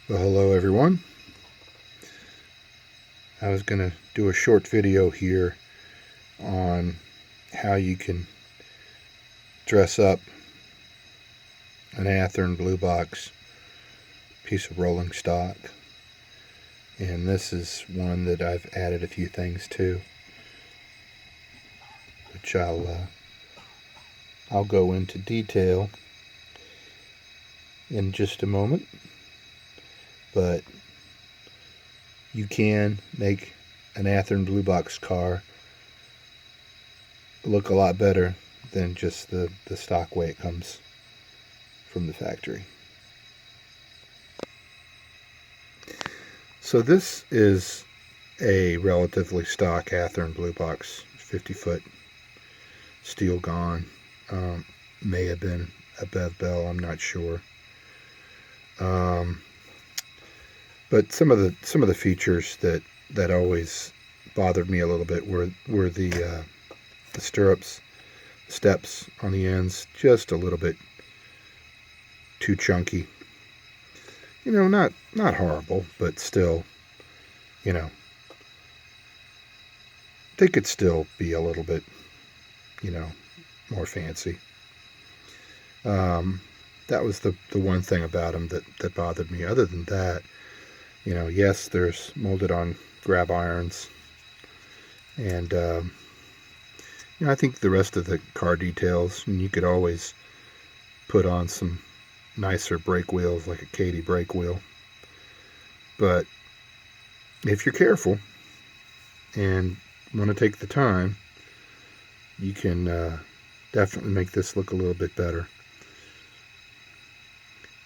Well, hello everyone. I was going to do a short video here on how you can dress up an Athearn blue box piece of rolling stock. And this is one that I've added a few things to, which I'll go into detail in just a moment. But you can make an Athearn blue box car look a lot better than just the stock way it comes from the factory. So this is a relatively stock Athearn blue box, 50-foot steel gone. May have been a bev bell, I'm not sure. But some of the features that always bothered me a little bit were the stirrups, steps on the ends, just a little bit too chunky. You know, not horrible, but still, you know, they could still be a little bit, you know, more fancy. That was the one thing about them that bothered me. Other than that, you know, yes, there's molded on grab irons, and you know, I think the rest of the car details, and you could always put on some nicer brake wheels, like a Katie brake wheel. But if you're careful and want to take the time, you can definitely make this look a little bit better.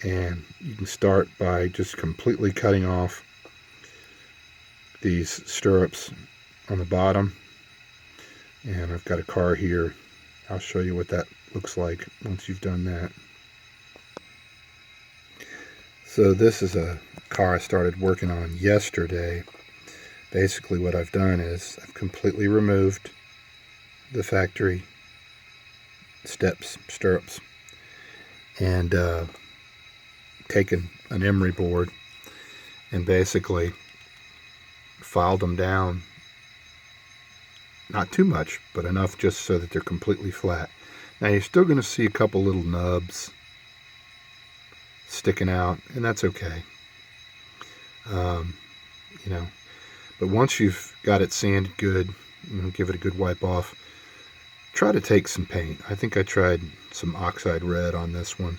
And you can start by just completely cutting off these stirrups on the bottom. And I've got a car here. I'll show you what that looks like once you've done that. So this is a car I started working on yesterday. Basically what I've done is I've completely removed the factory steps, stirrups, and taken an emery board and basically filed them down, not too much, but enough just so that they're completely flat. Now you're still going to see a couple little nubs sticking out, and that's okay. You know, but once you've got it sanded good, you know, give it a good wipe off, try to take some paint. I think I tried some oxide red on this one,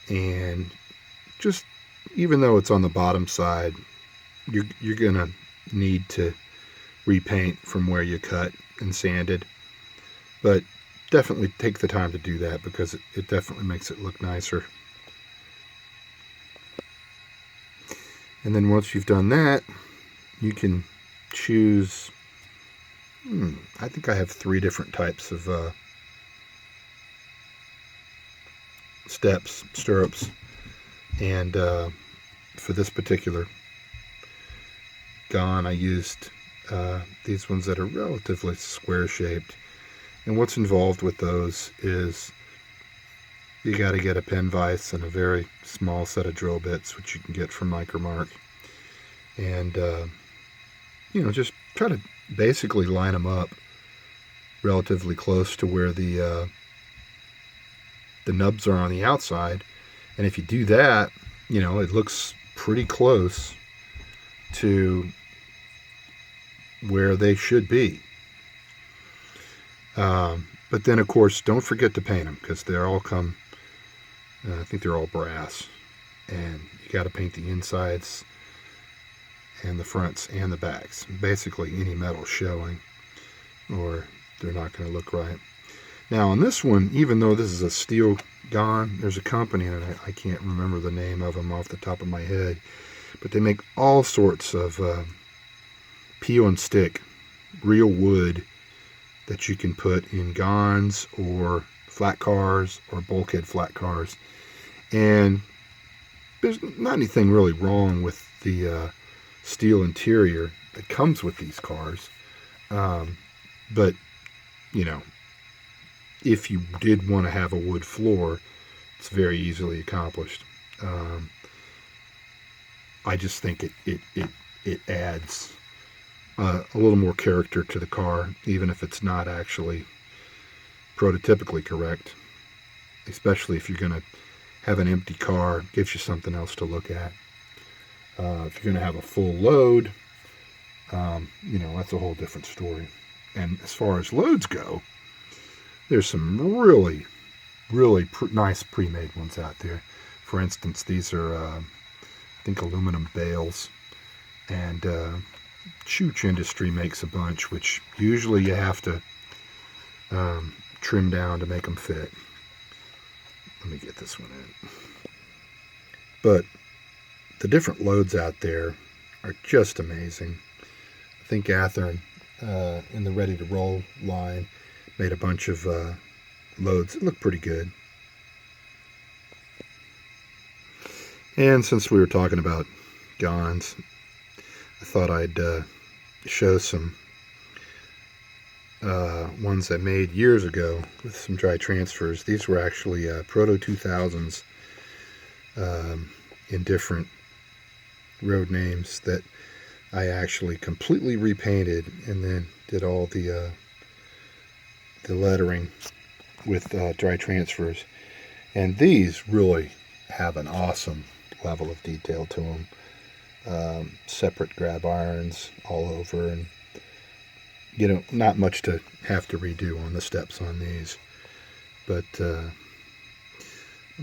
and just, even though it's on the bottom side, you're gonna need to repaint from where you cut and sanded, but definitely take the time to do that because it definitely makes it look nicer. And then once you've done that, you can choose, I think I have 3 different types of steps, stirrups, and for this particular gun I used these ones that are relatively square shaped. And what's involved with those is you got to get a pen vise and a very small set of drill bits, which you can get from Micromark, and you know, just try to basically line them up relatively close to where the nubs are on the outside. And if you do that, you know, it looks pretty close to where they should be. But then, of course, don't forget to paint them, because they all come, I think they're all brass. And you got to paint the insides and the fronts and the backs. Basically any metal showing, or they're not going to look right. Now on this one, even though this is a steel gun, there's a company, and I can't remember the name of them off the top of my head, but they make all sorts of peel and stick real wood that you can put in guns or flat cars or bulkhead flat cars. And there's not anything really wrong with the steel interior that comes with these cars, but you know, if you did want to have a wood floor, it's very easily accomplished. I just think it adds a little more character to the car, even if it's not actually prototypically correct. Especially if you're going to have an empty car, it gives you something else to look at. If you're going to have a full load, that's a whole different story. And as far as loads go, there's some really, really nice pre-made ones out there. For instance, these are, I think, aluminum bales. And Chooch Industry makes a bunch, which usually you have to trim down to make them fit. Let me get this one in. But the different loads out there are just amazing. I think Athearn, in the Ready to Roll line, made a bunch of loads that look pretty good. And since we were talking about Gons, I thought I'd show some ones I made years ago with some dry transfers. These were actually Proto 2000s in different road names that I actually completely repainted and then did all the lettering with dry transfers. And these really have an awesome level of detail to them. Separate grab irons all over, and not much to have to redo on the steps on these. But I'm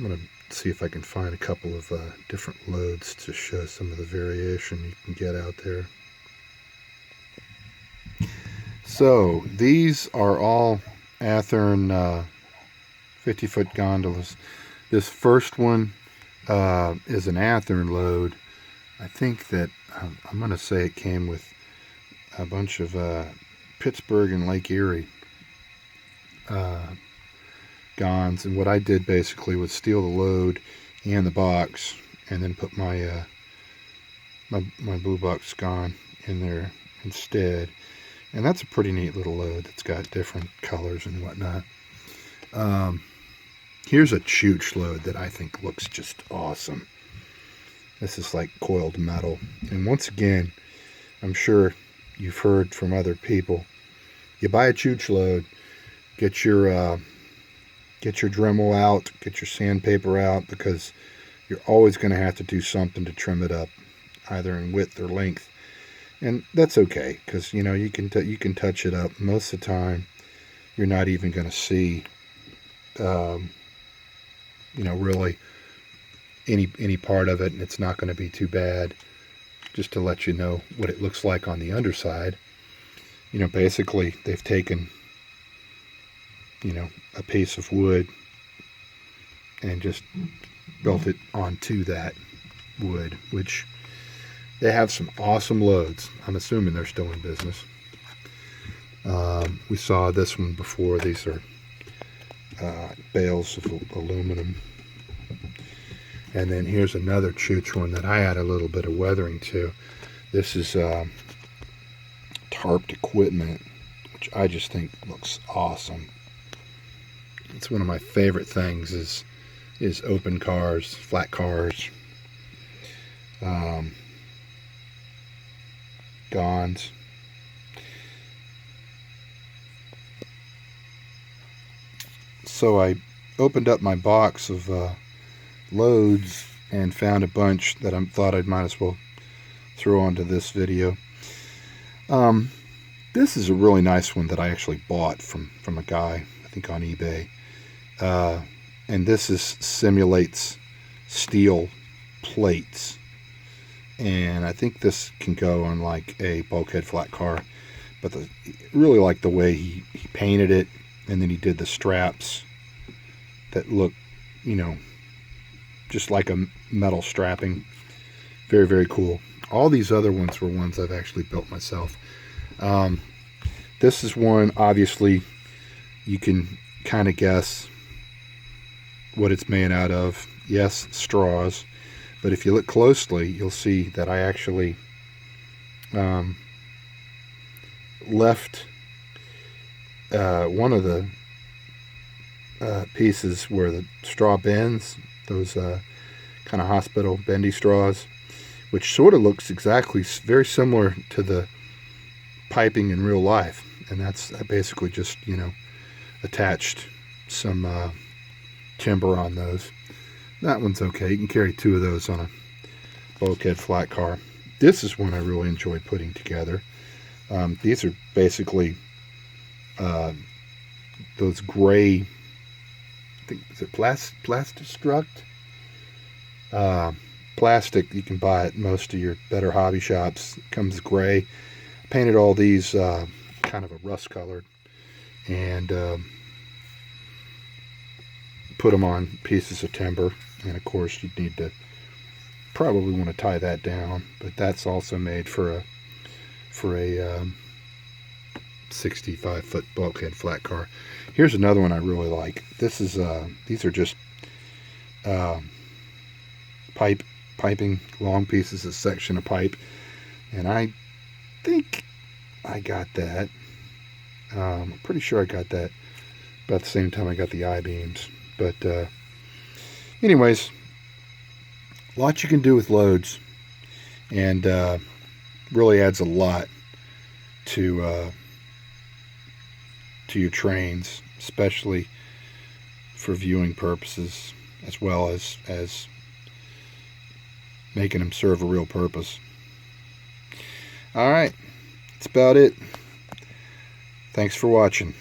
going to see if I can find a couple of different loads to show some of the variation you can get out there. So these are all Athearn 50-foot gondolas. This first one is an Athearn load. I think that I'm going to say it came with a bunch of Pittsburgh and Lake Erie Gons, and what I did basically was steal the load and the box, and then put my my blue box Gon in there instead. And that's a pretty neat little load. It's got different colors and whatnot. Here's a Chooch load that I think looks just awesome. This is like coiled metal, and once again, I'm sure you've heard from other people. You buy a Chooch load, get your Dremel out, get your sandpaper out, because you're always going to have to do something to trim it up, either in width or length. And that's okay, because you can touch it up. Most of the time, you're not even going to see, really any part of it, and it's not going to be too bad. Just to let you know what it looks like on the underside. Basically they've taken, a piece of wood and just built it onto that wood, which they have some awesome loads. I'm assuming they're still in business. We saw this one before. These are bales of aluminum. And then here's another Chooch one that I had a little bit of weathering to. This is tarped equipment, which I just think looks awesome. It's one of my favorite things is open cars, flat cars, Gons. So I opened up my box of loads and found a bunch that I thought I might as well throw onto this video. This is a really nice one that I actually bought from a guy, I think on eBay. And this simulates steel plates. And I think this can go on like a bulkhead flat car. But really like the way he painted it, and then he did the straps that look, just like a metal strapping. Very, very cool. All these other ones were ones I've actually built myself. This is one, obviously, you can kind of guess what it's made out of. Yes, straws. But if you look closely, you'll see that I actually left one of the pieces where the straw bends, those kind of hospital bendy straws. which sort of looks exactly very similar to the piping in real life. And that's basically just, attached some timber on those. That one's okay. You can carry 2 of those on a bulkhead flat car. This is one I really enjoyed putting together. These are basically those gray, I think, is it Plastistruct? Plastic you can buy at most of your better hobby shops. It comes gray. Painted all these kind of a rust colored, and put them on pieces of timber. And of course you'd need to probably want to tie that down, but that's also made for a 65-foot bulkhead flat car. Here's another one I really like. This is these are just piping, long pieces of section of pipe, and I think I got that. I'm pretty sure I got that about the same time I got the I-beams. But anyways, lots you can do with loads, and really adds a lot to your trains, especially for viewing purposes, as well as making them serve a real purpose. All right, that's about it. Thanks for watching.